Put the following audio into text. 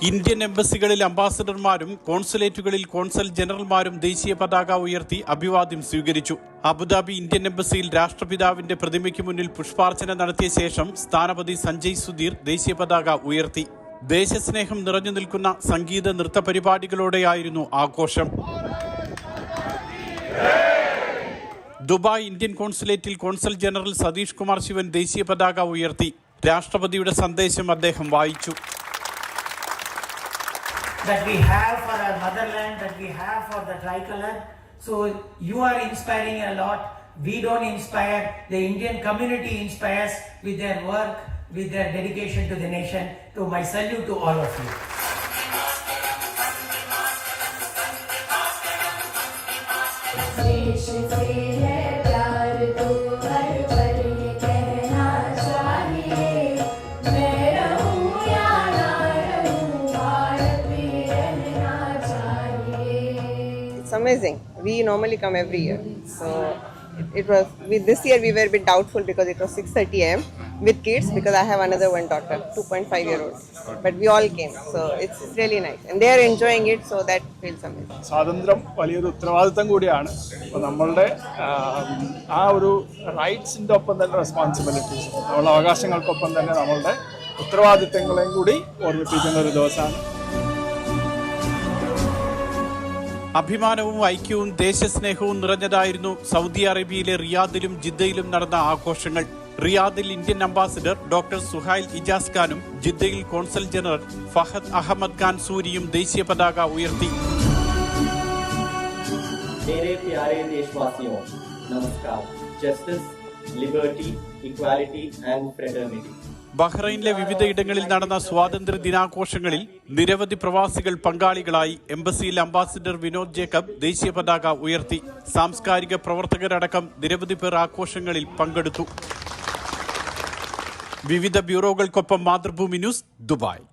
Indian എംബസികളിൽ അംബാസഡർമാരും കോൺസുലേറ്റുകളിൽ consul ജനറൽമാരും ദേശീയ പതാക ഉയർത്തി അഭിവാദ്യം സ്വീകരിച്ചു. അബുദാബി ഇന്ത്യൻ എംബസിയിൽ രാഷ്ട്രപിതാവിന്റെ പ്രതിമയ്ക്ക് മുന്നിൽ പുഷ്പാർച്ചന നടത്തിയ ശേഷം സ്ഥാനപതി സഞ്ജയ് സുധീർ ദേശീയ പതാക ഉയർത്തി. ദേശസ്നേഹം നിറഞ്ഞു നിൽക്കുന്ന സംഗീത നൃത്ത പരിപാടികളോടെയായിരുന്നു ആഘോഷം. ദുബായ് ഇന്ത്യൻ കോൺസുലേറ്റിൽ കോൺസൽ ജനറൽ സതീഷ് കുമാർ ശിവൻ ദേശീയ പതാക ഉയർത്തി. രാഷ്ട്രപതിയുടെ സന്ദേശം അദ്ദേഹം വായിച്ചു. That we have for our motherland, that we have for the tricolor. So you are inspiring a lot. We don't inspire. The Indian community inspires with their work, with their dedication to the nation. So my salute to all of you. It's amazing. We normally come every year. So it was this year we were a bit doubtful because it was 6:30 a.m. with kids because I have another one daughter, 2.5-year-old. But we all came. So it's really nice. And they are enjoying it, so that feels amazing. സ്വാതന്ത്ര്യം വലിയൊരു ഉത്തരവാദിത്തം കൂടിയാണ്. അപ്പോൾ നമ്മളുടെ ആ ഒരു റൈറ്റ്സിൻ്റെ ഒപ്പം തന്നെ റെസ്പോൺസിബിലിറ്റീസ്, നമ്മളുടെ അവകാശങ്ങൾക്കൊപ്പം തന്നെ നമ്മളുടെ ഉത്തരവാദിത്തങ്ങളെയും കൂടി ഓർമ്മിപ്പിക്കുന്ന ഒരു ദിവസമാണ്. അഭിമാനവും ഐക്യവും ദേശസ്നേഹവും നിറഞ്ഞതായിരുന്നു സൗദി അറേബ്യയിലെ റിയാദിലും ജിദ്ദയിലും നടന്ന ആഘോഷങ്ങൾ. റിയാദിൽ Indian ambassador doctor Suhail Ijaz ഖാനും ജിദ്ദയിൽ കോൺസൽ ജനറൽ ഫഹദ് അഹമ്മദ് ഖാൻ സൂരിയും ദേശീയ പതാക ഉയർത്തി. मेरे प्यारे देशवासियों, नमस्कार. Justice, liberty, equality and fraternity. ബഹ്റൈനിലെ വിവിധയിടങ്ങളിൽ നടന്ന സ്വാതന്ത്ര്യ ദിനാഘോഷങ്ങളിൽ നിരവധി പ്രവാസികൾ പങ്കാളികളായി. എംബസിയിൽ അംബാസിഡർ വിനോദ് ജേക്കബ് ദേശീയ പതാക ഉയർത്തി. സാംസ്കാരിക പ്രവർത്തകരടക്കം നിരവധി പേർ ആഘോഷങ്ങളിൽ പങ്കെടുത്തു. വിവിധ ബ്യൂറോകൾക്കൊപ്പം മാതൃഭൂമി ന്യൂസ്, ദുബായ്.